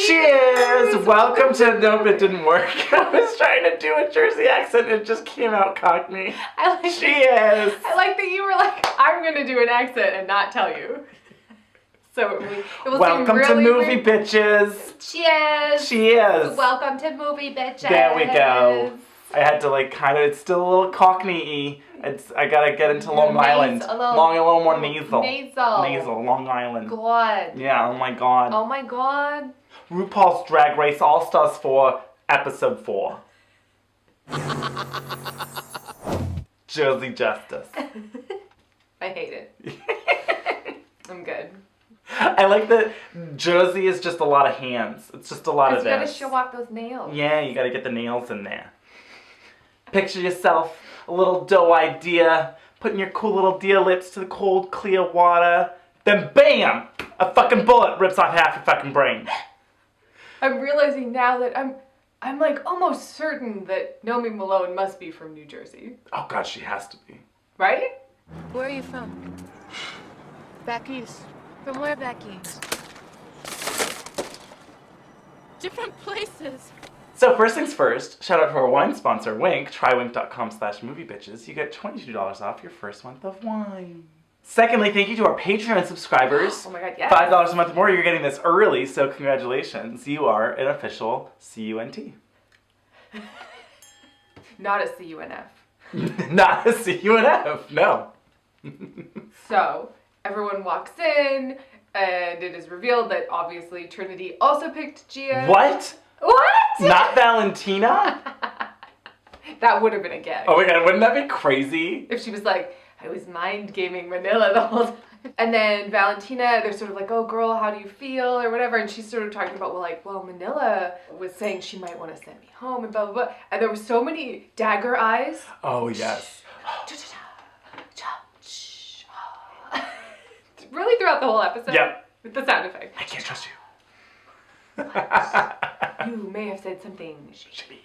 Cheers! Welcome to Nope, It Didn't Work. I was trying to do a Jersey accent and it just came out Cockney. Cheers! I like that you were like, I'm going to do an accent and not tell you. So it will Welcome seem really to Movie Bitches. Cheers! Cheers! Welcome to Movie Bitches. There we go. I had to like kind of, it's still a little Cockney-y. I gotta get into Long Island. A little more nasal. Nasal, Long Island. God. Yeah, oh my god. Oh my god. RuPaul's Drag Race All-Stars 4, Episode 4. Jersey Justice. I hate it. I'm good. I like that Jersey is just a lot of hands. It's just a lot of this. You gotta show off those nails. Yeah, you gotta get the nails in there. Picture yourself, a little dough idea, putting your cool little deer lips to the cold, clear water. Then BAM! A fucking bullet rips off half your fucking brain. I'm realizing now that I'm like almost certain that Nomi Malone must be from New Jersey. Oh god, she has to be. Right? Where are you from? Back east. From where back east? Different places. So first things first, shout out to our wine sponsor, Wink. Trywink.com/moviebitches. You get $22 off your first month of wine. Secondly, thank you to our Patreon subscribers. Oh my god, yes. $5 a month more, you're getting this early, so congratulations. You are an official CUNT. Not a CUNF. Not a CUNF, no. So, everyone walks in, and it is revealed that obviously Trinity also picked Gia. What? What? Not Valentina? That would have been a gag. Oh my god, wouldn't that be crazy? If she was like, I was mind gaming Manila the whole time. And then Valentina, they're sort of like, oh girl, how do you feel? Or whatever. And she's sort of talking about, well, Manila was saying she might want to send me home and blah, blah, blah. And there were so many dagger eyes. Oh, yes. Really throughout the whole episode. Yep. With the sound effect. I can't trust you. You may have said something shady.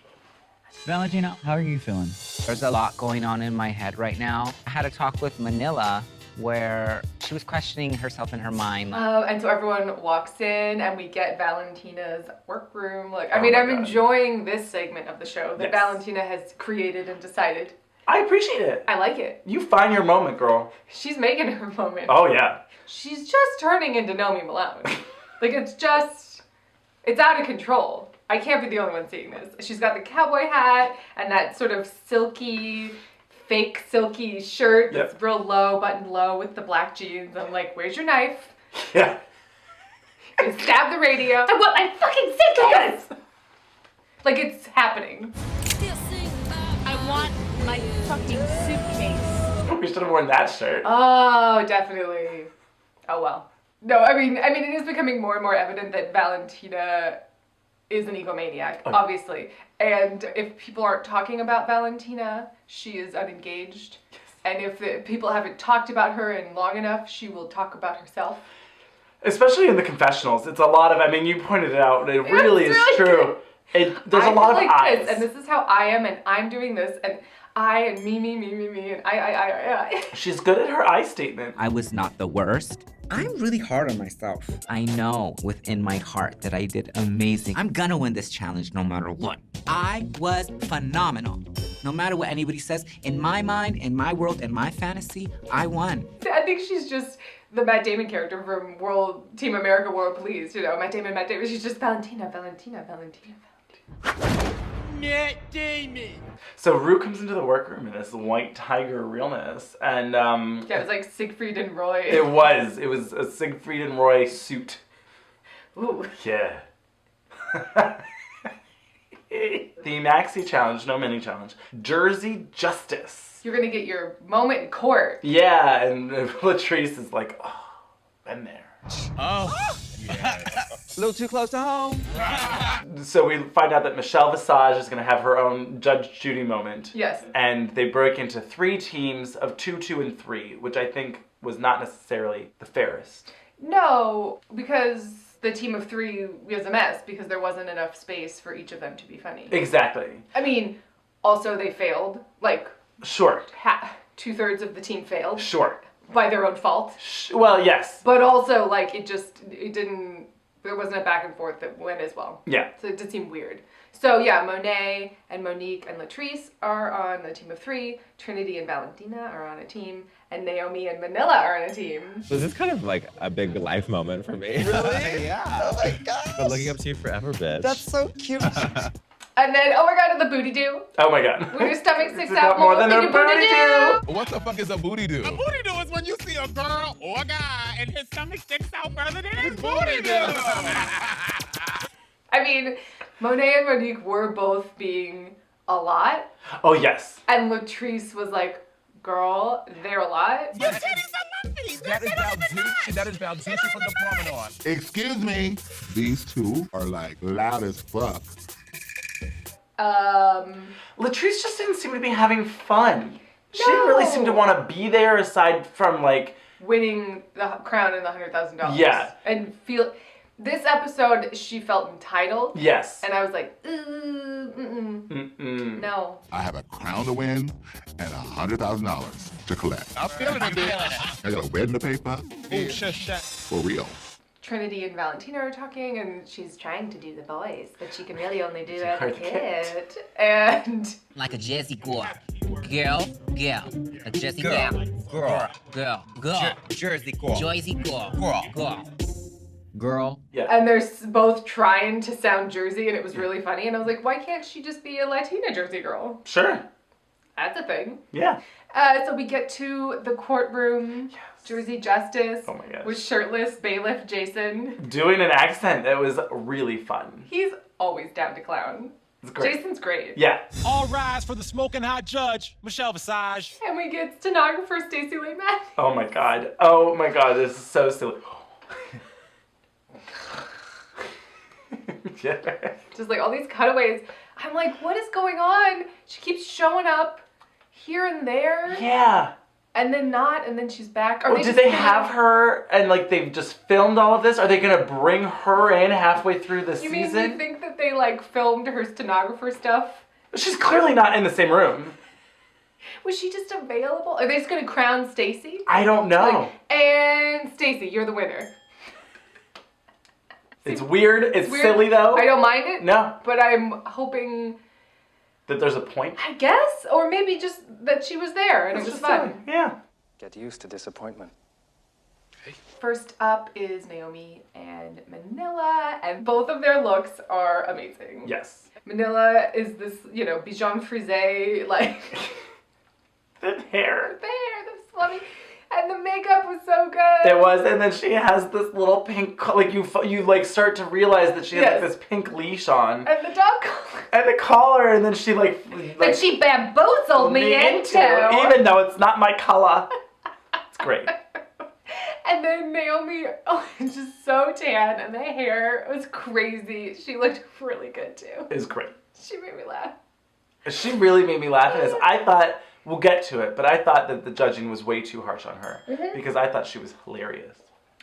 Valentina, how are you feeling? There's a lot going on in my head right now. I had a talk with Manila where she was questioning herself in her mind. And so everyone walks in and we get Valentina's workroom. Look, I'm God. enjoying this segment of the show that Yes. Valentina has created and decided. I appreciate it. I like it. You find your moment, girl. She's making her moment. Oh, yeah. She's just turning into Nomi Malone. Like, it's out of control. I can't be the only one seeing this. She's got the cowboy hat and that sort of fake silky shirt that's real low, buttoned low with the black jeans. I'm like, where's your knife? Yeah. You stab the radio. I want my fucking suitcase! Like, it's happening. I want my fucking suitcase. We should have worn that shirt. Oh, definitely. Oh, well. No, I mean, it is becoming more and more evident that Valentina is an egomaniac, obviously. And if people aren't talking about Valentina, she is unengaged. Yes. And if people haven't talked about her in long enough, she will talk about herself. Especially in the confessionals. It's a lot of, you pointed it out. It really is true. There's a lot of eyes. And this is how I am, and I'm doing this, and I, and me, and I. She's good at her I statement. I was not the worst. I'm really hard on myself. I know within my heart that I did amazing. I'm gonna win this challenge no matter what. I was phenomenal. No matter what anybody says, in my mind, in my world, in my fantasy, I won. I think she's just the Matt Damon character from Team America World Police. You know, Matt Damon. She's just Valentina. Matt Damon. So Ru comes into the workroom in this white tiger realness, and yeah, it was like Siegfried and Roy. It was a Siegfried and Roy suit. Ooh. Yeah. The maxi challenge, no mini challenge. Jersey Justice. You're gonna get your moment in court. Yeah, and Latrice is like, oh, been there. Oh. A little too close to home. So we find out that Michelle Visage is going to have her own Judge Judy moment. Yes. And they break into 3 teams of 2, 2, and 3, which I think was not necessarily the fairest. No, because the team of 3 was a mess because there wasn't enough space for each of them to be funny. Exactly. I mean, also they failed. Like, sure. 2/3 of the team failed. Sure. By their own fault. Well, yes. But also, like, it didn't There wasn't a back and forth that went as well. Yeah. So it did seem weird. So yeah, Monet and Monique and Latrice are on a team of 3. Trinity and Valentina are on a team. And Naomi and Manila are on a team. So this is kind of like a big life moment for me. Really? Yeah. Oh my gosh. Been looking up to you forever, bitch. That's so cute. And then, oh my god, the booty do. Oh my god. When your stomach sticks It's out more more than than a your booty booty do. do. What the fuck is a booty do? A booty do is when you see a girl or a guy and his stomach sticks out further than his booty do. I mean, Monet and Monique were both being a lot. Oh yes. And Latrice was like, girl, they're a lot. Your titties are my feet. That is Valentina from the promenade. Excuse me. These two are like loud as fuck. Latrice just didn't seem to be having fun. She didn't really seem to want to be there aside from like winning the crown and the $100,000. Yeah. And feel this episode, she felt entitled. Yes. And I was like, no. I have a crown to win and $100,000 to collect. I'm feeling it, bitch. I got a wedding to pay for. Ooh, shut. For real. Trinity and Valentina are talking, and she's trying to do the voice, but she can really only do it as a hard to kid. And Like a Jesse girl. Girl. A Jesse girl. Jersey girl. Joycey girl. Girl. Yeah. and they're both trying to sound Jersey, and it was really funny. And I was like, why can't she just be a Latina Jersey girl? Sure. That's a thing. Yeah. So we get to the courtroom. Yes. Jersey Justice. Oh my gosh. With shirtless bailiff Jason. Doing an accent that was really fun. He's always down to clown. It's great. Jason's great. Yeah. All rise for the smoking hot judge, Michelle Visage. And we get stenographer Stacey Lee Matthews. Oh my god. Oh my god. This is so silly. Yeah. Just like all these cutaways. I'm like, what is going on? She keeps showing up here and there. Yeah. And then not, and then she's back. Oh, did they have her and like they've just filmed all of this? Are they gonna bring her in halfway through the You mean season? you think that they like filmed her stenographer stuff? She's clearly not in the same room. Was she just available? Are they just gonna crown Stacey? I don't know. Like, and Stacey, you're the winner. It's weird. It's Weird. silly though. I don't mind it. No. But I'm hoping, That there's a point. I guess, or maybe just that she was there and it was fun. Yeah. Get used to disappointment. First up is Naomi and Manila, and both of their looks are amazing. Yes. Manila is this, Bijan Frise, like, The hair. the hair, the slutty, and the makeup was so good. There was, and then she has this little pink, like you like start to realize that she has like Yes. this pink leash on, And the dog collar and the collar, and then she like that she bamboozled me into. even though it's not my color. It's great. And then Naomi, is just so tan, and the hair was crazy. She looked really good too. It's great. She made me laugh. She really made me laugh at this. I thought, we'll get to it, but I thought that the judging was way too harsh on her because I thought she was hilarious.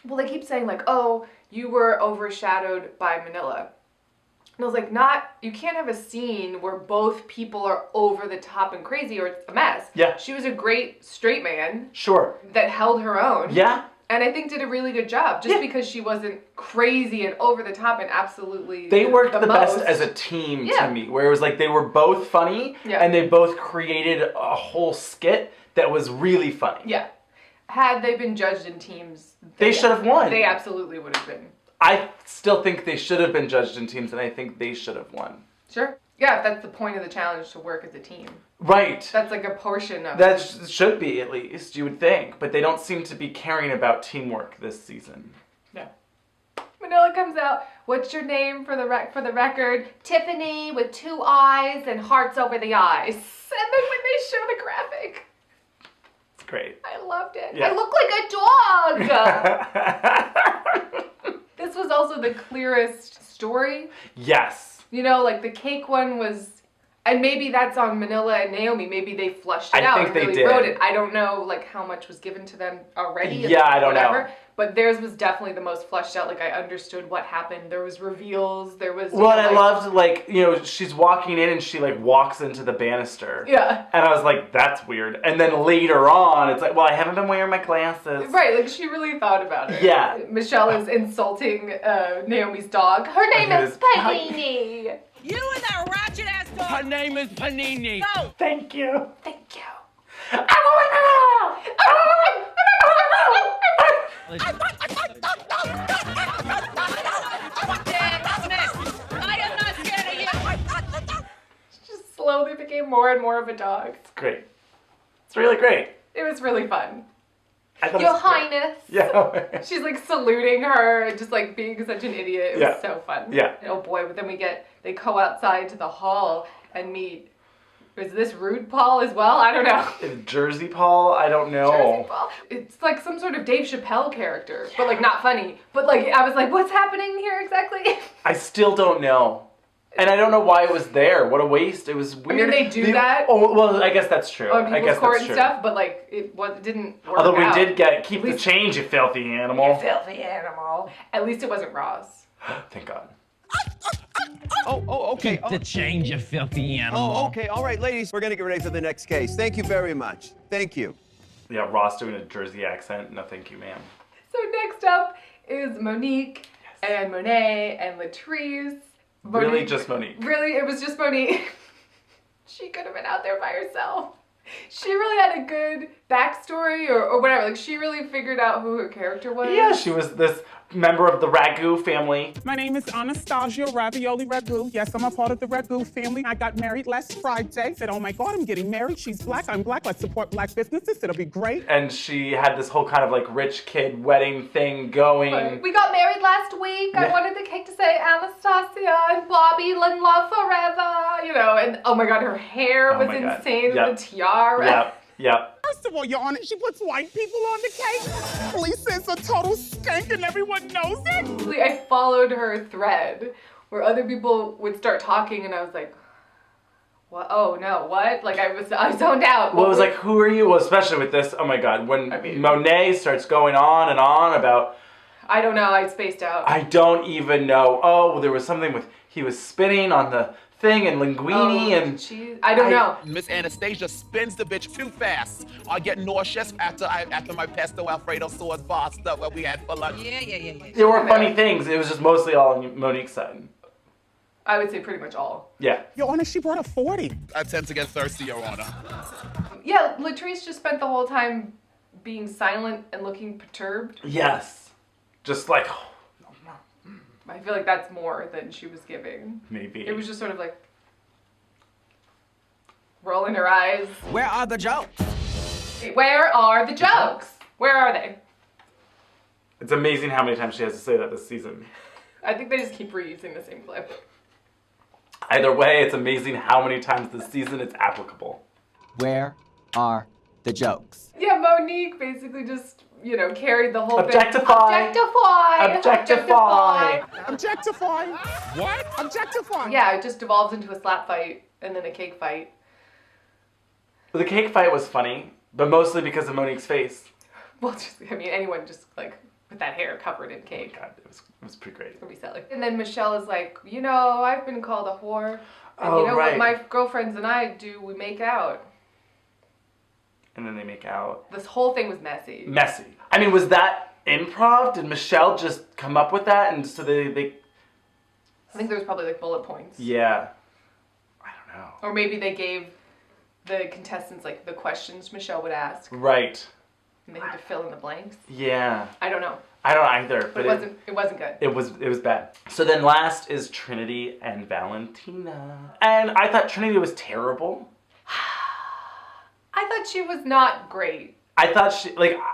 Well, they keep saying like, oh, you were overshadowed by Manila. And I was like, you can't have a scene where both people are over the top and crazy or it's a mess. Yeah. She was a great straight man Sure. that held her own. Yeah. And I think did a really good job just because she wasn't crazy and over the top and absolutely They worked the best most. as a team Yeah. to me, where it was like they were both funny Yeah. and they both created a whole skit that was really funny. Yeah. Had they been judged in teams, They should have won. They absolutely would have been. I still think they should have been judged in teams, and I think they should have won. Sure. Yeah, that's the point of the challenge, to work as a team. Right. That's like a portion of That it. should be, at least, you would think. But they don't seem to be caring about teamwork this season. Yeah. Manila comes out. What's your name for the record? Tiffany with 2 eyes and hearts over the eyes. And then when they show the graphic, It's great. I loved it. Yeah. I look like a dog. This was also the clearest story. Yes. Like the cake one was, and maybe that's on Manila and Naomi. Maybe they flushed it I out think and they really did. wrote it. I don't know how much was given to them already. Yeah, I don't know. but theirs was definitely the most fleshed out. Like, I understood what happened. There was reveals. There was... Well, and I loved, like, you know, she's walking in and she, like, walks into the banister. Yeah. And I was like, that's weird. And then later on, it's like, well, I haven't been wearing my glasses. Right, like, she really thought about it. Yeah. Michelle is insulting Naomi's dog. Her name is Panini. You and that ratchet-ass dog! Her name is Panini. No! Thank you. Thank you. I am not scared of you! She just slowly became more and more of a dog. It's great. It's really great. It was really fun. I thought Your it was great. Highness. Yeah. She's like saluting her and just like being such an idiot. It was so fun. Yeah. Oh boy, but then they go outside to the hall and meet, is this RuPaul as well? I don't know. Jersey Paul? I don't know. Jersey Paul. It's like some sort of Dave Chappelle character, but like not funny. But like, I was like, what's happening here exactly? I still don't know. And I don't know why it was there. What a waste. It was weird. I mean, they do that. Oh, well, I guess that's true. On I people's guess court that's and true. stuff, but like, it didn't work Although we out. did keep the change, you filthy animal. You filthy animal. At least it wasn't Ross. Thank God. Okay. Keep the change, you filthy animal. Oh, okay. All right, ladies, we're going to get ready for the next case. Thank you very much. Thank you. Yeah, Ross doing a Jersey accent. No, thank you, ma'am. So next up is Monique and Monet and Latrice. Really just Monique. Really, it was just Monique. She could have been out there by herself. She really had a good backstory or whatever. Like, she really figured out who her character was. Yeah, she was this member of the Ragu family. My name is Anastasia Ravioli Ragu. Yes, I'm a part of the Ragu family. I got married last Friday. Said, oh my God, I'm getting married. She's black, I'm black. Let's support black businesses. It'll be great. And she had this whole kind of like rich kid wedding thing going. We got married last week. I wanted the cake to say Anastasia and Bobby in love forever. You know, and oh my God, her hair was insane. Yep. The tiara. Yep. First of all, Your Honor, she puts white people on the cake. Lisa's a total skank and everyone knows it. I followed her thread where other people would start talking and I was like, what? Oh no, what? Like I zoned out. Well, it was like, who are you? Well, especially with this, oh my God, when Monet starts going on and on about... I don't know, I spaced out. I don't even know. Oh, well, there was something with, he was spinning on the thing and linguini and... I don't know. Miss Anastasia spins the bitch too fast. I get nauseous after my pesto Alfredo sauce pasta where we had for lunch. Yeah. There were funny things. It was just mostly all on Monique's side. I would say pretty much all. Yeah. Your Honor, she brought a 40. I tend to get thirsty, Your Honor. Yeah, Latrice just spent the whole time being silent and looking perturbed. Yes. Just like... I feel like that's more than she was giving. Maybe. It was just sort of like rolling her eyes. Where are the jokes? Where are the jokes? Where are they? It's amazing how many times she has to say that this season. I think they just keep reusing the same clip. Either way, it's amazing how many times this season it's applicable. Where are the jokes? Yeah, Monique basically just, you know, carried the whole Objectify. thing. Objectify. Objectify. What? Objectify. Yeah, it just devolves into a slap fight and then a cake fight. The cake fight was funny, but mostly because of Monique's face. Well, anyone just like with that hair covered in cake. God, it was pretty great. It's gonna be silly. And then Michelle is like, you know, I've been called a whore. And Oh, you know right. what my girlfriends and I do? We make out. And then they make out. This whole thing was messy. Messy. I mean, was that improv? Did Michelle just come up with that? And so they I think there was probably like bullet points. yeah. I don't know. Or maybe they gave the contestants like the questions Michelle would ask. Right. And they had to fill in the blanks. Yeah. I don't know. I don't either. But it wasn't good. It was bad. So then last is Trinity and Valentina. And I thought Trinity was terrible. I thought she was not great. I thought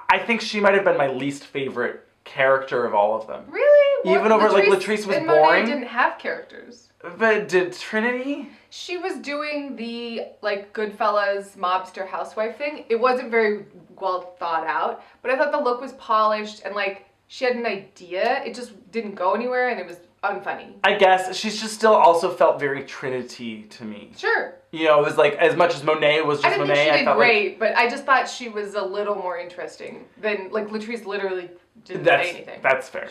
I think she might have been my least favorite character of all of them. Really? Even over Latrice was and boring. Monet didn't have characters. But did Trinity? She was doing the like Goodfellas mobster housewife thing. It wasn't very well thought out, but I thought the look was polished and like she had an idea. It just didn't go anywhere and it was unfunny. I guess she's just still also felt very Trinity to me. Sure. You know, it was like as much as Monet was just Monet. I didn't think she did felt great, but I just thought she was a little more interesting than like Latrice literally didn't say anything. That's fair.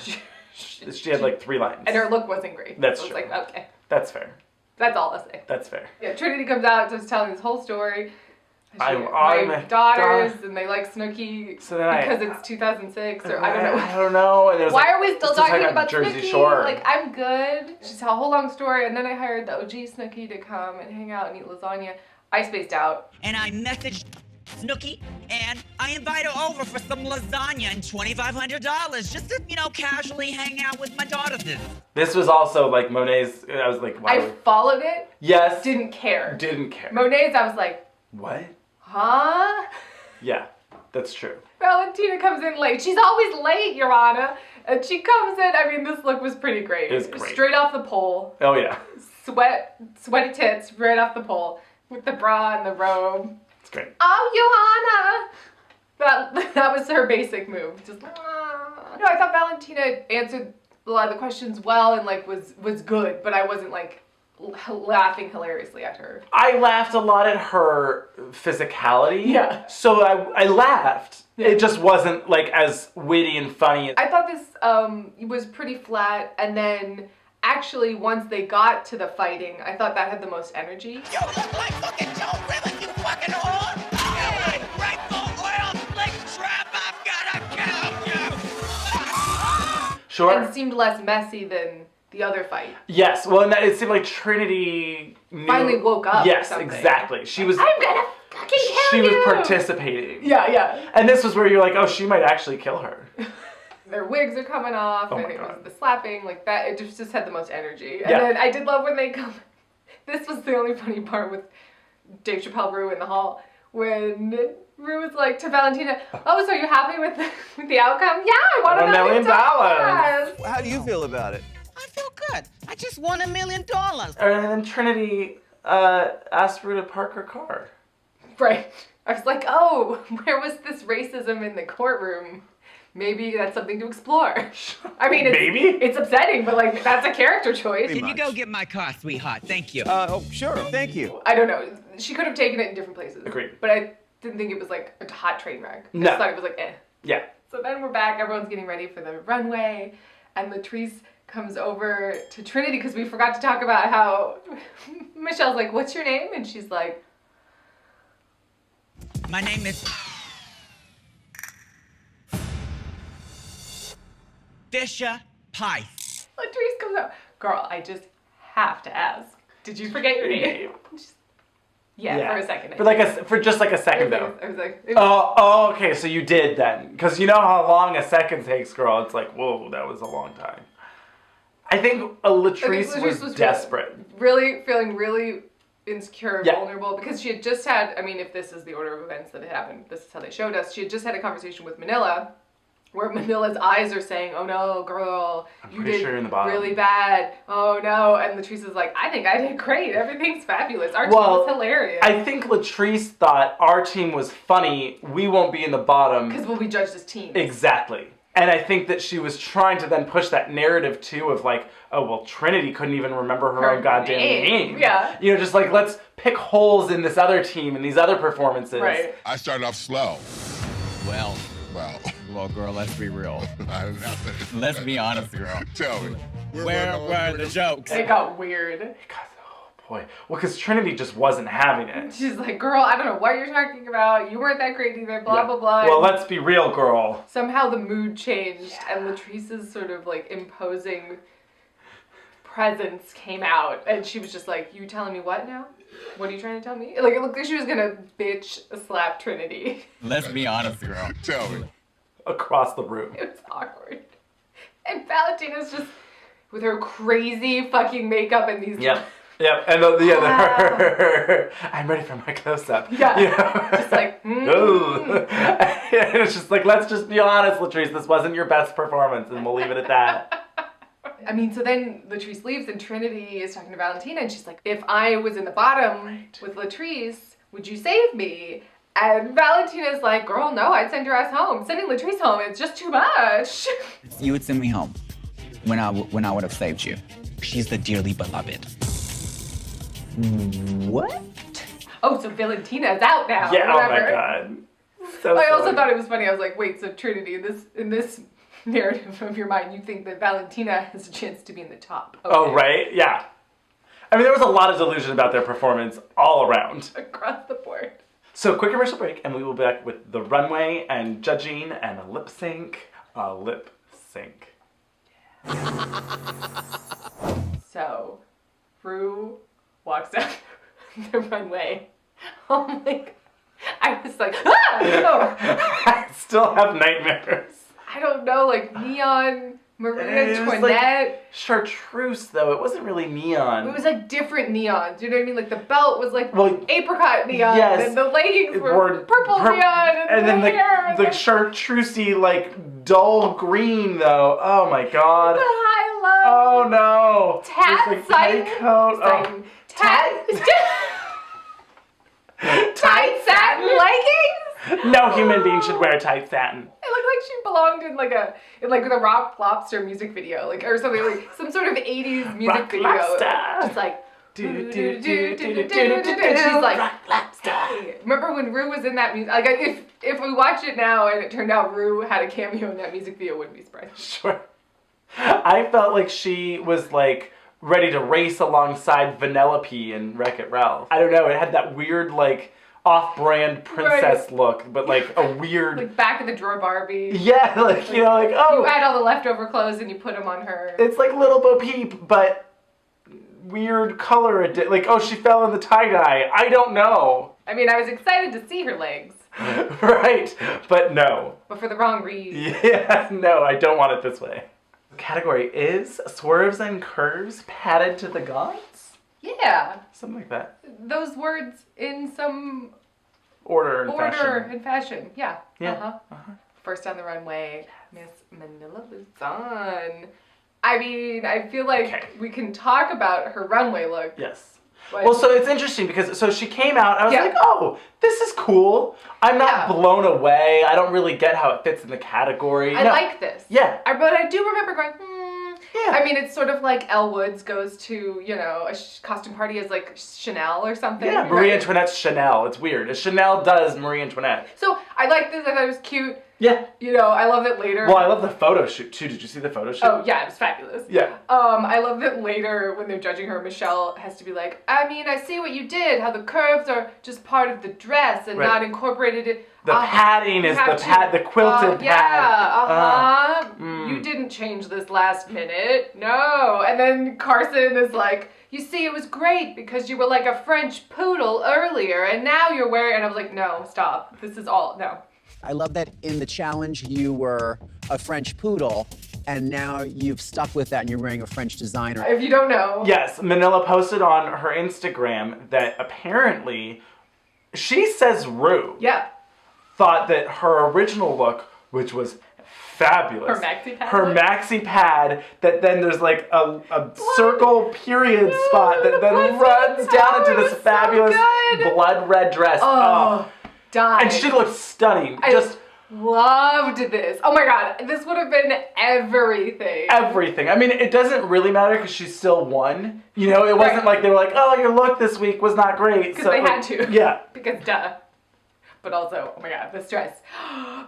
She had like 3 lines. And her look wasn't great. That's so true. It's like, okay. That's fair. That's all I'll say. That's fair. Yeah, Trinity comes out, just telling this whole story. I'm my a daughters, and they like Snooki So then because it's 2006, or I don't know. I don't know. And Why are we still talking about Jersey Snooki? Shore? Like, I'm good. She's a whole long story, and then I hired the OG Snooki to come and hang out and eat lasagna. I spaced out. And I messaged Snooki, and I invite her over for some lasagna and $2,500 just to, casually hang out with my daughter this. This was also like Monet's. I was like, wow. I followed it. Yes. Didn't care. Didn't care. Monet's, I was like, what? huh? Yeah, that's true. Valentina comes in late. She's always late, Your Honor. And she comes in, I mean, this look was pretty great. It was great. Straight off the pole. Oh, yeah. Sweaty tits right off the pole. With the bra and the robe. It's great. Oh, Johanna! That was her basic move. Just, No, I thought Valentina answered a lot of the questions well and, like, was good. But I wasn't, like, laughing hilariously at her. I laughed a lot at her physicality. Yeah. So I laughed. Yeah. It just wasn't like as witty and funny. I thought this was pretty flat, and then actually once they got to the fighting, I thought that had the most energy. You look like fucking Joe Riven, you fucking whore! You like rifle oil slick trap, I've gotta kill you! Sure. And seemed less messy than the other fight. Yes. Well, and it seemed like Trinity finally woke up. Yes, or something. exactly. She was. I'm gonna fucking kill She you. was participating. Yeah. And this was where you're like, oh, she might actually kill her. Their wigs are coming off, Oh and my it was God. the slapping, like that. It just had the most energy. And Yeah. then I did love when they come. This was the only funny part with Dave Chappelle Rue in the hall when Rue was like to Valentina, "Oh, so you're happy with the outcome? Yeah, I want $1 million. How do you feel about it? I feel good. I just won $1 million. And then Trinity asked Rue to park her car. Right. I was like, oh, where was this racism in the courtroom? Maybe that's something to explore. I mean, it's upsetting, but like that's a character choice. Can you go get my car, sweetheart? Thank you. Sure, thank you. I don't know. She could have taken it in different places. Agreed. But I didn't think it was like a hot train wreck. I No. just thought it was like, eh. Yeah. So then we're back. Everyone's getting ready for the runway. And Latrice comes over to Trinity because we forgot to talk about how Michelle's like, what's your name? And she's like, My name is Fisher Price. Latrice comes out. Girl, I just have to ask. Did you forget your name? Yeah, for a second. For just like a second though. I was like, Oh, okay, so you did then. Because you know how long a second takes, girl. It's like, whoa, that was a long time. I think Latrice was desperate. Really feeling really insecure and Yeah. vulnerable because she had just had, I mean, if this is the order of events that had happened, this is how they showed us. She had just had a conversation with Manila where Manila's eyes are saying, oh no, girl, you pretty did sure you're in the bottom. really bad. Oh no. And Latrice is like, I think I did great. Everything's fabulous. Our team was hilarious. I think Latrice thought our team was funny. We won't be in the bottom. Because we'll be judged as teams. Exactly. And I think that she was trying to then push that narrative too of like, oh, well, Trinity couldn't even remember her own goddamn name. Yeah. You know, just like, let's pick holes in this other team and these other performances. Right. I started off slow. Well, girl, let's be real. Let's be honest, girl. Tell me. Where were the jokes? It got weird. Oh boy. Well, because Trinity just wasn't having it. She's like, girl, I don't know what you're talking about. You weren't that great either, blah, Yeah. blah, blah. Well, let's be real, girl. Somehow the mood changed and Latrice's sort of like imposing presence came out and she was just like, you telling me what now? What are you trying to tell me? Like, it looked like she was gonna bitch slap Trinity. Let's be honest, girl. Tell me. Across the room. It was awkward. And Valentina's just with her crazy fucking makeup and these Yep. And I'm ready for my close-up. Yeah. You know? Just like, Ooh. And it's just like, let's just be honest, Latrice, this wasn't your best performance, and we'll leave it at that. I mean, so then Latrice leaves and Trinity is talking to Valentina and she's like, if I was in the bottom with Latrice, would you save me? And Valentina's like, girl, no, I'd send your ass home. Sending Latrice home is just too much. You would send me home when I would have saved you. She's the dearly beloved. What? Oh, so Valentina's out now. Yeah, whatever. oh my god. So I also silly. thought it was funny. I was like, wait, so Trinity in this narrative of your mind, you think that Valentina has a chance to be in the top. Okay. Oh, right? Yeah. I mean, there was a lot of delusion about their performance all around. Across the board. So, quick commercial break, and we will be back with the runway and judging and a lip sync. A lip sync. So, Ru walks out the runway. Oh my god. I was like, ah! Oh. I still have nightmares. I don't know, like neon, Marie It was Antoinette. like chartreuse, though. It wasn't really neon. It was like different neons. You know what I mean? Like the belt was like Well, apricot neon, yes. and the leggings were purple neon, and then the hair the chartreusey, like, dull green, though. Oh my god. the high low. Oh no. Tat Just, like, satin. tight coat. Oh. Tight satin leggings. No human being should wear tight satin. It looked like she belonged in like the Rock Lobster music video, like or something like some sort of 80s music Rock video. Lobster. Just like Do, do, do, do, do, do, do, do, do, do, do, do. She's like, Rock Lobster. hey. Remember when Ru was in that music? Like if we watch it now and it turned out Ru had a cameo in that music video, wouldn't be surprised. Sure. I felt like she was like ready to race alongside Vanellope in Wreck-It Ralph. I don't know, it had that weird like off-brand princess look, but like a weird Like back of the drawer Barbie. yeah, like you know, like oh, You add all the leftover clothes and you put them on her. it's like Little Bo Peep, but weird color like oh, she fell in the tie-dye. I don't know. I mean, I was excited to see her legs, Right, but no. but for the wrong reason. Yeah, no, I don't want it this way. The category is Swerves and Curves padded to the gods? Yeah, Something like that. those words in some Order and order fashion. and fashion. Yeah. Yeah. First on the runway, Miss Manila Luzon. I mean, I feel like we can talk about her runway look. Yes. But Well, so it's interesting because so she came out. I was Yeah. like, oh, this is cool. I'm not Yeah. blown away. I don't really get how it fits in the category. I No. like this. Yeah. But I do remember going, Yeah. I mean, it's sort of like Elle Woods goes to, you know, a costume party as like Chanel or something. Yeah, Marie right? Antoinette's Chanel. It's weird. Chanel does Marie Antoinette. So I like this. I thought it was cute. Yeah. You know, I love it later. Well, I love the photo shoot too. Did you see the photo shoot? Oh yeah, it was fabulous. Yeah. I love that later when they're judging her, Michelle has to be like, I mean, I see what you did, how the curves are just part of the dress and Right. not incorporated it. The padding is the quilted Yeah, pad. You didn't change this last minute. No. And then Carson is like, you see, it was great because you were like a French poodle earlier and now you're wearing, and I was like, no, stop. This is all, no. I love that in the challenge you were a French poodle, and now you've stuck with that and you're wearing a French designer. If you don't know. Yes, Manila posted on her Instagram that apparently she says Ru Yeah. thought that her original look, which was fabulous, Her maxi pad her look? maxi pad, that then there's like a circle period spot that then blood runs down into this was so fabulous good. blood red dress. Oh, died. And she looked stunning. I Just loved this. Oh my god, this would have been everything. everything. I mean, it doesn't really matter because she still won. You know, it wasn't Right. like they were like, oh, your look this week was not great. Because So, they like, had to. Yeah. Because duh. But also, oh my god, this dress.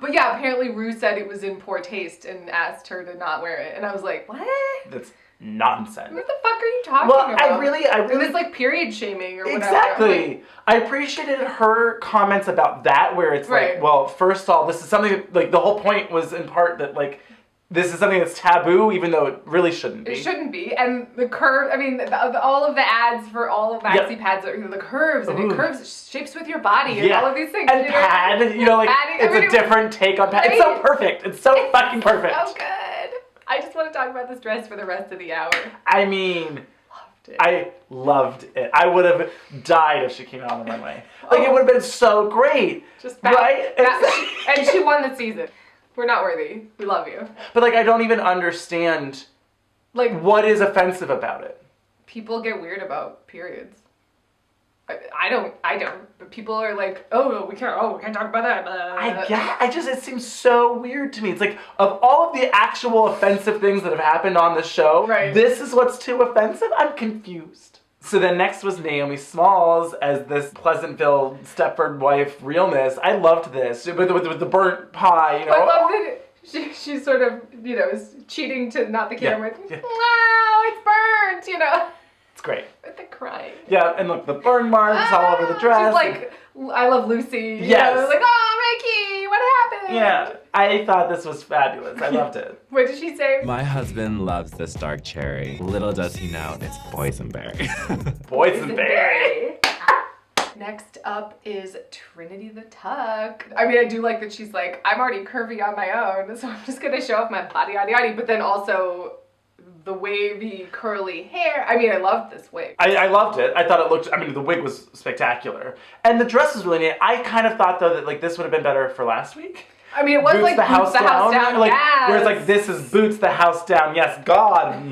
But yeah, apparently Ru said it was in poor taste and asked her to not wear it. And I was like, what? That's nonsense. What the fuck are you talking Well, about? I really- It's like period shaming or whatever. Exactly. I appreciated her comments about that, where it's Right. like, well, first of all, this is something like the whole point was in part that like this is something that's taboo, even though it really shouldn't be. It shouldn't be. And the curve, I mean, all of the ads for all of maxi pads are the curves, and Ooh. it curves, shapes with your body, and Yeah. all of these things. And you know? pad, you know, like Padding. I it's mean, a it was different take on pad. It's so great. perfect. It's so fucking perfect. So good. I just want to talk about this dress for the rest of the hour. I mean, Loved it. I loved it. I would have died if she came out on the runway. Like it would have been so great. Just back, right? and she won the season. We're not worthy. We love you. But like I don't even understand Like what is offensive about it. people get weird about periods. I don't. But people are like, we can't talk about that. It seems so weird to me. It's like, of all of the actual offensive things that have happened on the show, Right. this is what's too offensive? I'm confused. So then next was Naomi Smalls as this Pleasantville Stepford wife realness. I loved this. With the burnt pie, you know. I love that she sort of, is cheating to not the camera. Yeah. Wow, it's burnt, It's great. With the crying. Yeah, and look, the burn marks all over the dress. She's like, I love Lucy. Yes. Like, oh, Ricky, what happened? Yeah, I thought this was fabulous. I loved it. What did she say? My husband loves this dark cherry. Little does he know, it's boysenberry. Boysenberry. Next up is Trinity the Tuck. I mean, I do like that she's like, I'm already curvy on my own, so I'm just gonna show off my body, yada, yada. But then also the wavy, curly hair. I mean, I loved this wig. I loved it. I thought it looked, the wig was spectacular. And the dress was really neat. I kind of thought, though, that, like, this would have been better for last week. I mean, it was Boots like the Boots house the House Down, like, yes. Whereas, like, this is Boots the House Down, yes, God.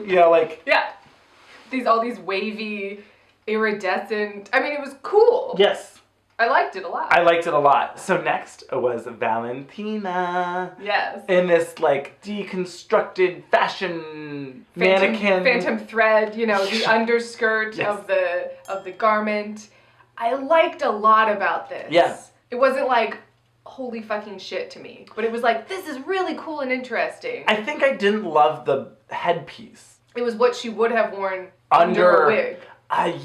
Like. Yeah. All these wavy, iridescent. I mean, it was cool. Yes. I liked it a lot. I liked it a lot. So next was Valentina. Yes. In this, like, deconstructed fashion mannequin. Phantom thread, the underskirt Yes. of the garment. I liked a lot about this. Yeah. It wasn't like, holy fucking shit to me. But it was like, this is really cool and interesting. I think I didn't love the headpiece. It was what she would have worn under a wig.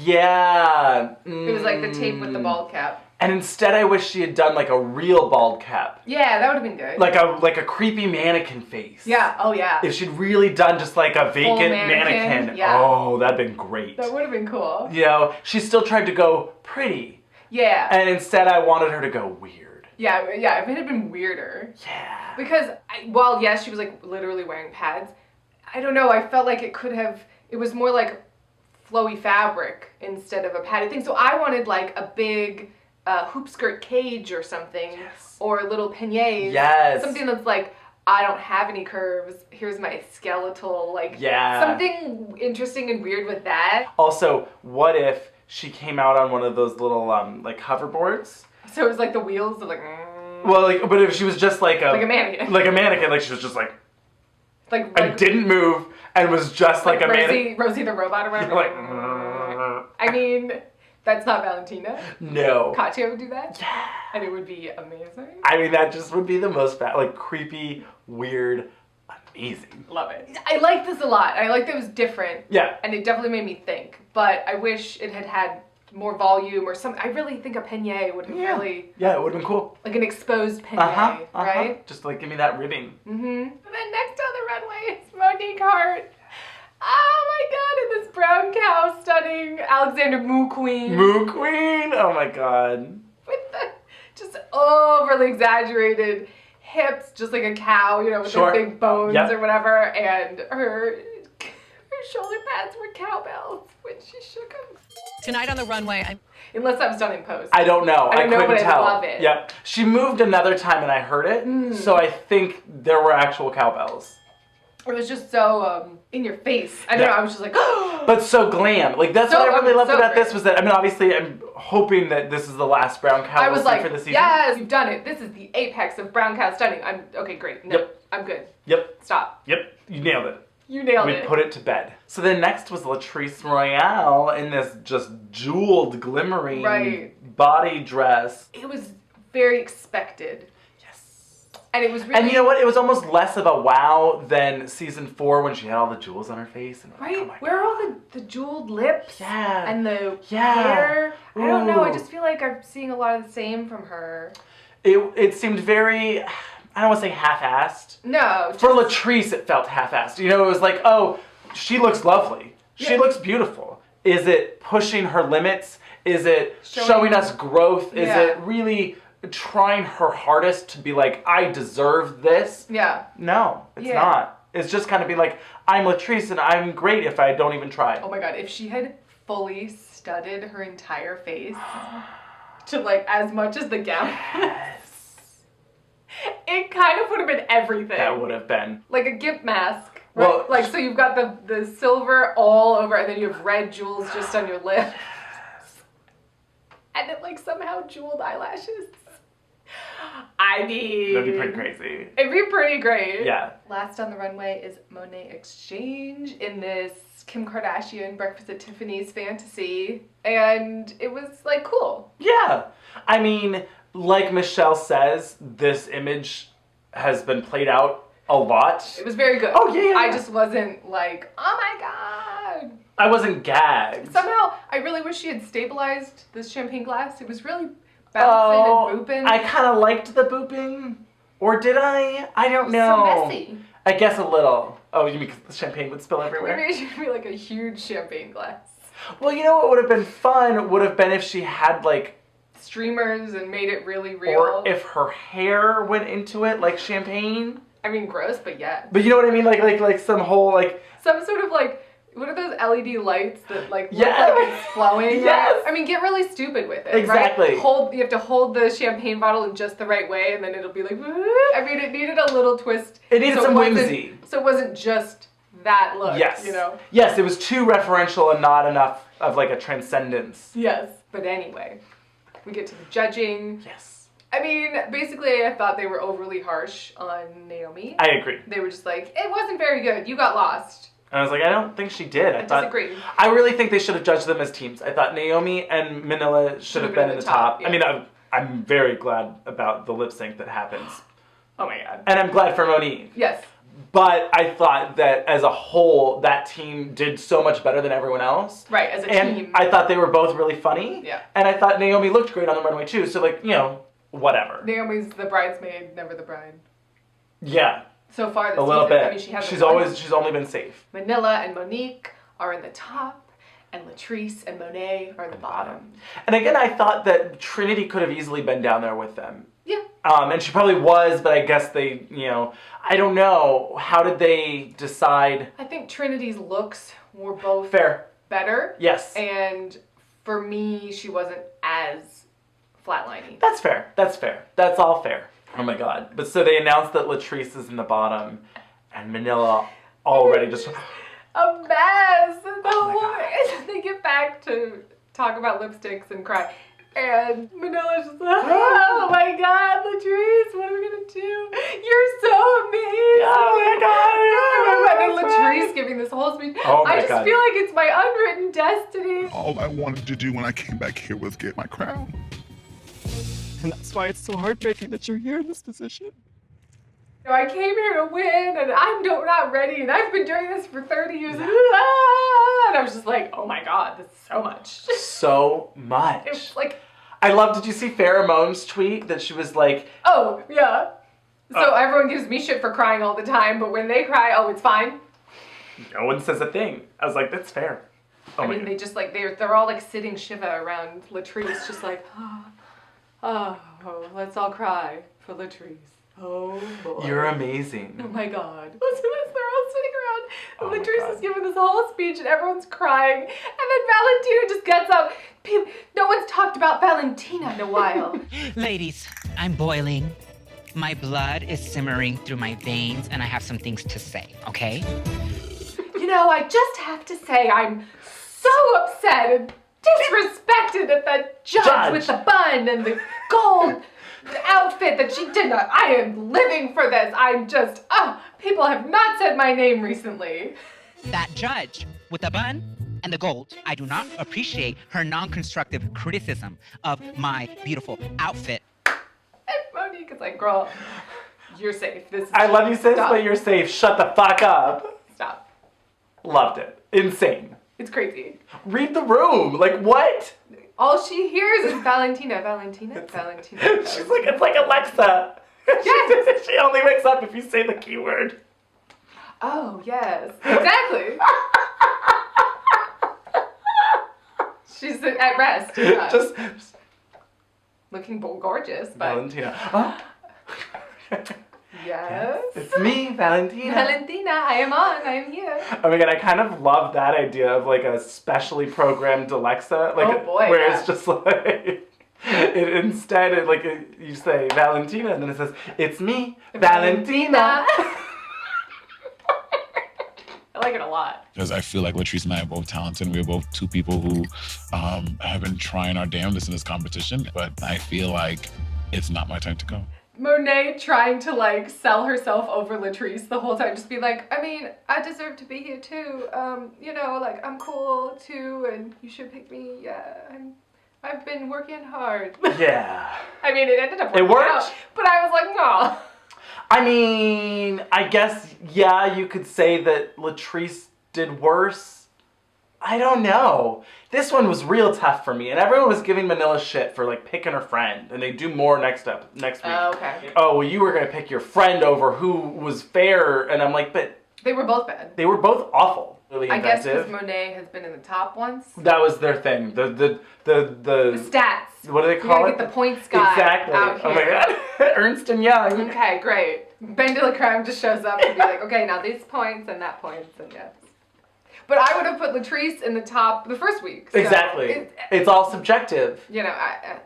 Yeah. It was like the tape with the bald cap. And instead I wish she had done like a real bald cap. Yeah, that would have been good. Like a creepy mannequin face. Yeah, oh yeah. If she'd really done just like a vacant mannequin, yeah. Oh, that'd been great. That would have been cool. She still tried to go pretty. Yeah. And instead I wanted her to go weird. Yeah, if it had been weirder. Yeah. Because, while yes, she was like literally wearing pads, I don't know, I felt like it was more like flowy fabric instead of a padded thing. So I wanted like a big hoop skirt cage or something. Yes. Or little peignets. Yes. Something that's like, I don't have any curves, here's my skeletal, like, yeah. Something interesting and weird with that. Also, what if she came out on one of those little, like, hoverboards? So it was like the wheels, like, Well, like, but if she was just like a mannequin. Like a mannequin, like she was just like and didn't move and was just like a mannequin. Rosie the robot or whatever. Like, I mean, that's not Valentina. No. Katya would do that. Yeah. And it would be amazing. I mean, that just would be the most like creepy, weird, amazing. Love it. I like this a lot. I like that it was different. Yeah. And it definitely made me think. But I wish it had more volume or something. I really think a peigne would have really... Yeah, it would have been cool. Like an exposed peigne, right? Just like, give me that ribbing. Mm-hmm. And then next on the runway is Monique Hart. Oh my god, in this brown cow stunning Alexander Moo Queen. Moo Queen? Oh my god. With the just overly exaggerated hips, just like a cow, with the big bones or whatever, and her shoulder pads were cowbells when she shook them. Tonight on the runway, Unless that was done in post. I don't know. I couldn't but tell. I love it. Yep. She moved another time and I heard it, so I think there were actual cowbells. It was just so in your face. I don't know. I was just like, oh. But so glam. Like that's what I really loved about this was that obviously I'm hoping that this is the last brown cow I was like, for the season. yes, you've done it. This is the apex of brown cow stunning. I'm okay. Great. No, Yep. I'm good. Yep. Stop. Yep. You nailed it. You nailed we it. put it to bed. So then next was Latrice Royale in this just jeweled, glimmering body dress. It was very expected. Yes. And it was really... And you know what? It was almost less of a wow than season 4 when she had all the jewels on her face. And right? Like, oh my Where are all the jeweled lips? Yeah. And the hair? I don't know. I just feel like I'm seeing a lot of the same from her. It seemed very... I don't want to say half-assed. No. For Latrice, it felt half-assed. It was like, oh, she looks lovely. She looks beautiful. Is it pushing her limits? Is it showing us growth? Is it really trying her hardest to be like, I deserve this? Yeah. No, it's not. It's just kind of be like, I'm Latrice and I'm great if I don't even try. Oh my god, if she had fully studded her entire face to like as much as the gown. It kind of would have been everything. That would have been. Like a gimp mask. Right? Well, like, so you've got the silver all over, and then you have red jewels just on your lips. And then, like, somehow jeweled eyelashes. I mean... That'd be pretty crazy. It'd be pretty great. Yeah. Last on the runway is Monet Exchange in this Kim Kardashian Breakfast at Tiffany's fantasy. And it was, like, cool. Yeah. I mean... Like Michelle says, this image has been played out a lot. It was very good. Oh, yeah. I just wasn't like, oh my god. I wasn't gagged. Somehow, I really wish she had stabilized this champagne glass. It was really bouncing and booping. I kind of liked the booping. Or did I? I don't know. So messy. I guess a little. Oh, you mean because the champagne would spill everywhere? Maybe it should be like a huge champagne glass. Well, you know what would have been fun would have been if she had like streamers and made it really real. Or if her hair went into it like champagne. I mean, gross, but yeah. But you know what I mean? Like some whole like... Some sort of like, what are those LED lights that like look Yeah. like it's flowing? Yes. I mean, get really stupid with it, Exactly. right? You have to hold the champagne bottle in just the right way and then it'll be like, I mean, it needed a little twist. It needed some whimsy. So it wasn't just that look, Yes. you know? Yes, it was too referential and not enough of like a transcendence. Yes. But anyway, we get to the judging. Yes. I mean, basically, I thought they were overly harsh on Naomi. I agree. They were just like, it wasn't very good. You got lost. And I was like, I don't think she did. I disagree. I really think they should have judged them as teams. I thought Naomi and Manila should have been in the top. yeah. I mean, I'm very glad about the lip sync that happens. Oh my god. And I'm glad for Monique. Yes. But I thought that as a whole, that team did so much better than everyone else. Right, as a and team. I thought they were both really funny. Yeah. And I thought Naomi looked great on the runway too. So like, you know, whatever. Naomi's the bridesmaid, never the bride. Yeah. So far this a little season, bit. I mean, She's only been safe. Manila and Monique are in the top, and Latrice and Monet are in the bottom. And again, I thought that Trinity could have easily been down there with them. Yeah. And she probably was, but I guess they, you know, I don't know. How did they decide? I think Trinity's looks were both Fair. better. Yes. And for me, she wasn't as flatlining. That's fair. That's fair. That's all fair. Oh my god. But so they announced that Latrice is in the bottom, and Manila already just... A mess. And they get back to talk about lipsticks and cry. And Manila's just like, oh my god, Latrice, what are we gonna do? You're so amazing. Oh my god. And then Latrice giving this whole speech. Oh my I just God. feel like it's my unwritten destiny. All I wanted to do when I came back here was get my crown. And that's why it's so heartbreaking that you're here in this position. You know, I came here to win, and I'm not ready, and I've been doing this for 30 years. And I was just like, oh my god, this is so much. So much. It was like... I love, did you see Pheromone's tweet that she was like... Oh, yeah. So everyone gives me shit for crying all the time, but when they cry, oh, it's fine. No one says a thing. I was like, that's fair. Oh I my mean, God. they just like, they're all like sitting Shiva around Latrice, just like, oh, let's all cry for Latrice. Oh boy. You're amazing. Oh my god. Listen to this, they're all sitting around. Oh And my Latrice God. is giving this whole speech and everyone's crying. And then Valentina just gets up. No one's talked about Valentina in a while. Ladies, I'm boiling. My blood is simmering through my veins, and I have some things to say, okay? You know, I just have to say I'm so upset and disrespected at the judge with the bun and the gold outfit that she did not. I am living for this. I'm just, people have not said my name recently. That judge with the bun and the gold. I do not appreciate her non-constructive criticism of my beautiful outfit. And Monique is like, girl, you're safe. I love you, sis, but you're safe. Shut the fuck up. Stop. Loved it. Insane. It's crazy. Read the room. Like, what? All she hears is Valentina. She's like, it's like Alexa. Yes. She only wakes up if you say the keyword. Oh, yes. Exactly. She's at rest. Yeah. Just looking gorgeous, but... Valentina. Yes. It's me, Valentina. Valentina, I am here. Oh my god, I kind of love that idea of like a specially programmed Alexa. Like, Oh boy, where yeah. it's just like, you say Valentina and then it says, it's me, Valentina. I like it a lot. Because I feel like Latrice and I are both talented. We're both two people who have been trying our damnedest in this competition, but I feel like it's not my time to go. Monet trying to like sell herself over Latrice the whole time, just be like, I mean, I deserve to be here too. You know, like I'm cool too, and you should pick me. Yeah, I've been working hard. Yeah. I mean, it ended up It working worked. out, but I was like, no. I mean, I guess, yeah, you could say that Latrice did worse. I don't know. This one was real tough for me, and everyone was giving Manila shit for like picking her friend, and they do more next week. Oh, okay. Oh, well, you were gonna pick your friend over who was fair, and I'm like, but They were both bad. they were both awful. Really I guess inventive. because Monet has been in the top once. That was their thing. The stats. What do they You call gotta it? get the points guy Exactly. out Oh my here. god. Ernst and Young. Okay, great. Ben de la Creme just shows up and be like, okay, now these points and that points and yes. But I would have put Latrice in the top the first week. So Exactly. It's all subjective. You know,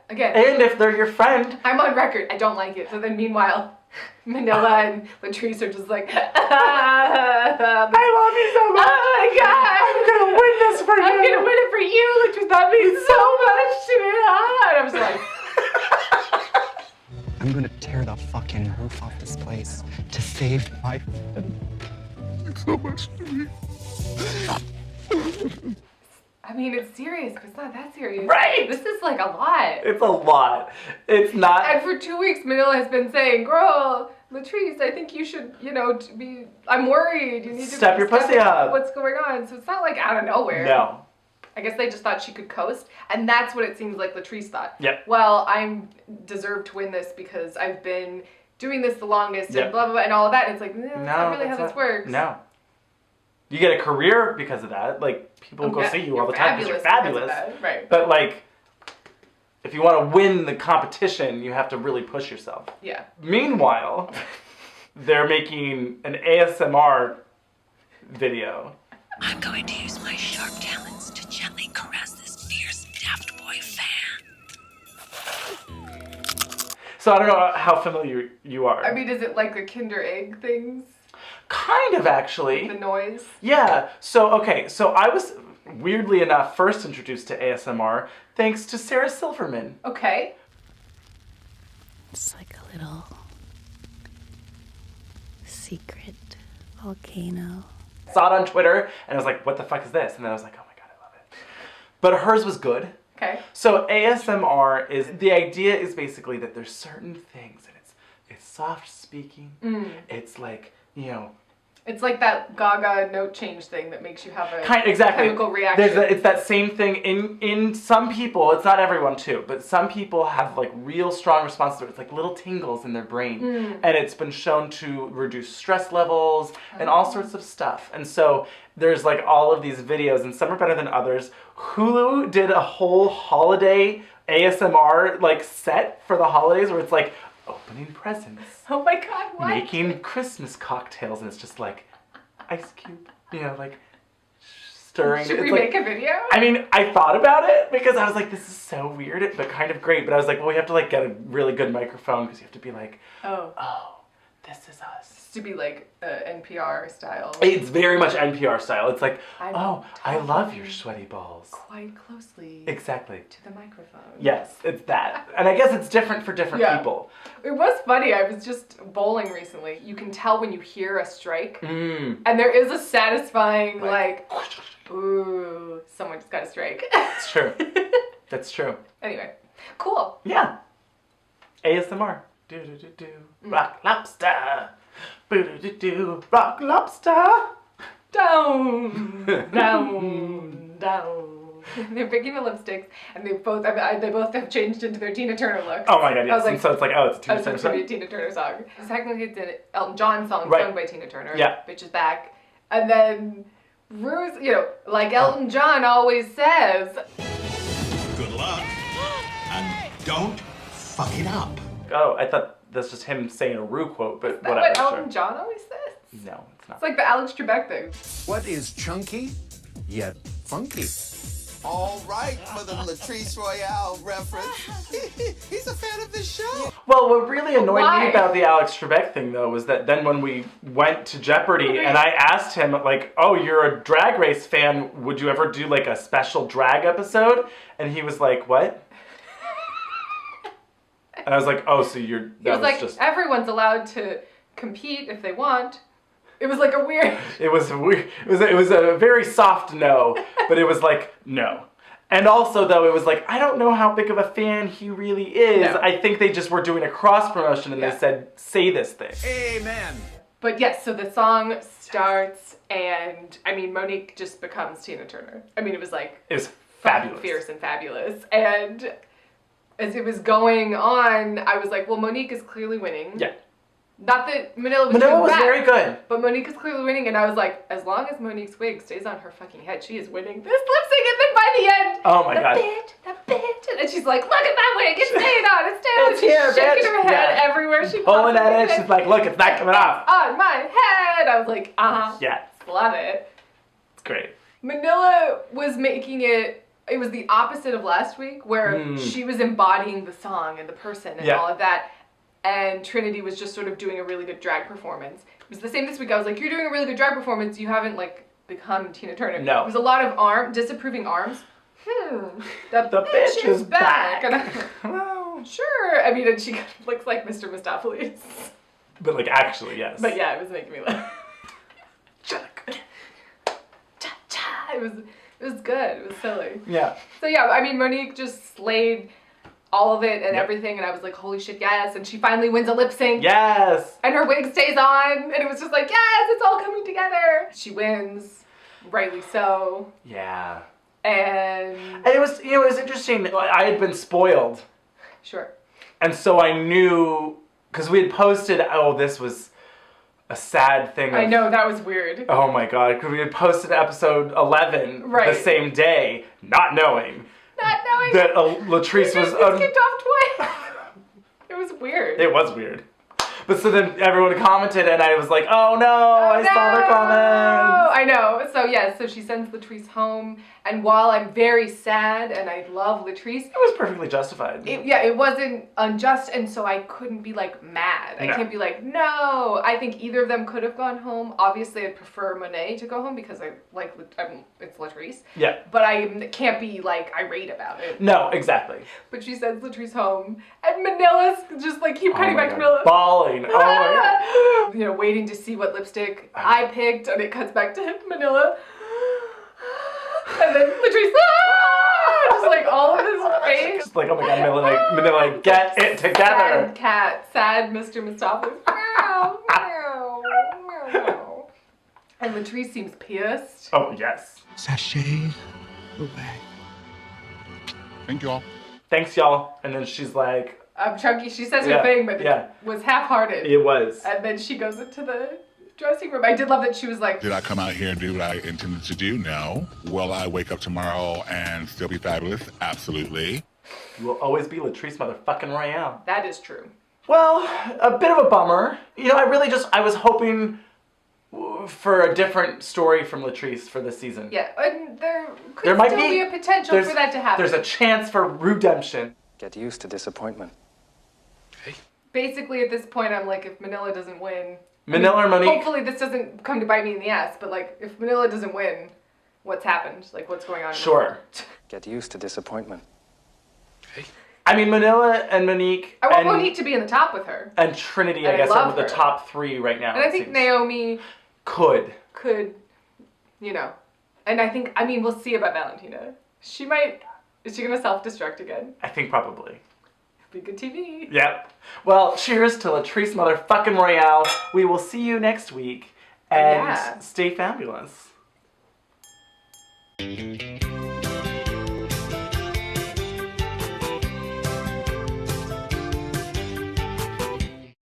again. And if they're your friend. I'm on record. I don't like it. So then meanwhile, Manila and Latrice are just like, I love you so much. Oh my god. I'm gonna win this for you. I'm gonna win it for you, Latrice. That means so much to me. And I was like, I'm gonna tear the fucking roof off this place to save my friend. It's so much to me. I mean, it's serious, but it's not that serious. Right. This is like a lot. It's a lot. It's not. And for 2 weeks, Manila has been saying, girl, Latrice, I think you should, I'm worried. You need to Step your pussy up. What's going on? So it's not like out of nowhere. No. I guess they just thought she could coast, and that's what it seems like Latrice thought. Yep. Well, I deserve to win this because I've been doing this the longest Yep. and blah, blah, blah, and all of that. And it's like, that's No, not really how that's this works. No. You get a career because of that. Like, people go see you all the time because you're fabulous. Because of that. Right. But, like, if you want to win the competition, you have to really push yourself. Yeah. Meanwhile, they're making an ASMR video. I'm going to use my sharp talons to gently caress this fierce Daft Boy fan. So I don't know how familiar you are. I mean, is it like the Kinder Egg things? Kind of, actually. The noise? Yeah. So I was, weirdly enough, first introduced to ASMR thanks to Sarah Silverman. Okay. It's like a little secret volcano. Saw it on Twitter, and I was like, what the fuck is this? And then I was like, oh my god, I love it. But hers was good. Okay. So ASMR the idea is basically that there's certain things, and it's soft speaking. It's like, It's like that Gaga note change thing that makes you have a exactly. chemical reaction. It's that same thing in some people. It's not everyone too, but some people have like real strong responses to it. It's like little tingles in their brain, and it's been shown to reduce stress levels and all sorts of stuff. And so there's like all of these videos, and some are better than others. Hulu did a whole holiday ASMR like set for the holidays where it's like opening presents. Oh my god, what? Making Christmas cocktails, and it's just like Ice Cube, like stirring. Should we like, make a video? I mean, I thought about it because I was like, this is so weird, but kind of great. But I was like, well, we have to like get a really good microphone because you have to be like, oh, this is us. To be like NPR style. It's very much NPR style. It's like, I love your sweaty balls. Quite closely. Exactly. To the microphone. Yes, it's that. And I guess it's different for different people. It was funny. I was just bowling recently. You can tell when you hear a strike. And there is a satisfying, like, ooh, someone just got a strike. It's true. That's true. Anyway, cool. Yeah. ASMR. Do-do-do-do. Rock lobster. Boo-do-do-do. Rock lobster. Down. Down. Down. They're picking the lipsticks, and they both have changed into their Tina Turner looks. Oh my god, yes. I was like, and so it's like, it's a Tina Turner song. It's a Tina Turner song. Technically, it's an Elton John song sung by Tina Turner. Yeah. Bitch is back. And then Ruth, like Elton John always says, good luck, and don't fuck it up. Oh, I thought that's just him saying a Ru quote, but is that whatever. what Elton John always says? No, it's not. It's like the Alex Trebek thing. What is chunky yet funky? All right, for the Latrice Royale reference. He's a fan of this show. Well, what really annoyed me about the Alex Trebek thing, though, was that then when we went to Jeopardy and I asked him, like, oh, you're a Drag Race fan, would you ever do, like, a special drag episode? And he was like, what? And I was like, oh, so you're... He was like, everyone's allowed to compete if they want. It was like a weird... It was weird. It was a very soft no, but it was like, no. And also, though, it was like, I don't know how big of a fan he really is. No. I think they just were doing a cross-promotion and they said, say this thing. Amen. But yes, so the song starts and, I mean, Monique just becomes Tina Turner. I mean, it was like... It was fabulous. Fierce and fabulous. And as it was going on, I was like, well, Monique is clearly winning. Yeah. Not that Manila was Manila doing was bad, very good. but Monique is clearly winning, and I was like, as long as Monique's wig stays on her fucking head, she is winning this lip sync, and then by the end, oh my God. the bitch, and then she's like, look at that wig, it's staying on, it's staying on. It's She's here, shaking bitch. her head everywhere she pulling pops at it, she's like, look, it's not coming off. On my head. I was like, Yes. love it. It's great. Manila was making it was the opposite of last week, where she was embodying the song and the person and all of that. And Trinity was just sort of doing a really good drag performance. It was the same this week. I was like, you're doing a really good drag performance. You haven't, like, become Tina Turner. No. It was a lot of disapproving arms. The bitch is back. And I'm like, well, sure. I mean, and she kind of looks like Mr. Mistopheles. But, like, actually, yes. But yeah, it was making me laugh. It was good. It was silly. Yeah. So yeah, I mean, Monique just slayed all of it and everything, and I was like, holy shit, yes. And she finally wins a lip sync. Yes. And her wig stays on, and it was just like, yes, it's all coming together. She wins, rightly so. Yeah. And it was, it was interesting. I had been spoiled. Sure. And so I knew, because we had posted, oh, this was a sad thing. I know, that was weird. Oh my God, because we had posted episode 11 the same day, not knowing. That Latrice was kicked off twice. It was weird. It was weird. But so then everyone commented and I was like, oh no, I saw their comments. I know. So yeah, so she sends Latrice home, and while I'm very sad and I love Latrice, it was perfectly justified. It wasn't unjust, and so I couldn't be like mad. I can't be like, no. I think either of them could have gone home. Obviously, I'd prefer Monet to go home because it's Latrice. Yeah. But I can't be like irate about it. No, exactly. But she sends Latrice home, and Manila's just like keep cutting back to Manila. Bawling. Oh my God. You know, waiting to see what lipstick I picked, and it cuts back to Manila. And then Latrice, just like all of his face. Just like, oh my God, Manila, get it together. Sad cat, sad Mr. Mistopheles. Meow, meow, meow. And Latrice seems pissed. Oh, yes. Sashay away. Thank you all. Thanks, y'all. And then she's like, I'm chunky. She says her thing, but it was half-hearted. It was. And then she goes into the dressing room. I did love that she was like, did I come out here and do what I intended to do? No. Will I wake up tomorrow and still be fabulous? Absolutely. You will always be Latrice motherfucking Royale. That is true. Well, a bit of a bummer. You know, I was hoping for a different story from Latrice for this season. Yeah, and there could still be a potential for that to happen. There's a chance for redemption. Get used to disappointment. Basically, at this point, I'm like, if Manila doesn't win... Manila or Monique? Hopefully this doesn't come to bite me in the ass, but like, if Manila doesn't win, what's happened? Like, what's going on? Sure. Get used to disappointment. I mean, Manila and Monique... I want Monique to be in the top with her. And Trinity, I guess, are the top three right now. And I think Naomi... Could, you know. And I think, I mean, we'll see about Valentina. She might... Is she going to self-destruct again? I think probably. Be good TV. Yep. Well, cheers to Latrice motherfucking Royale. We will see you next week. And stay fabulous.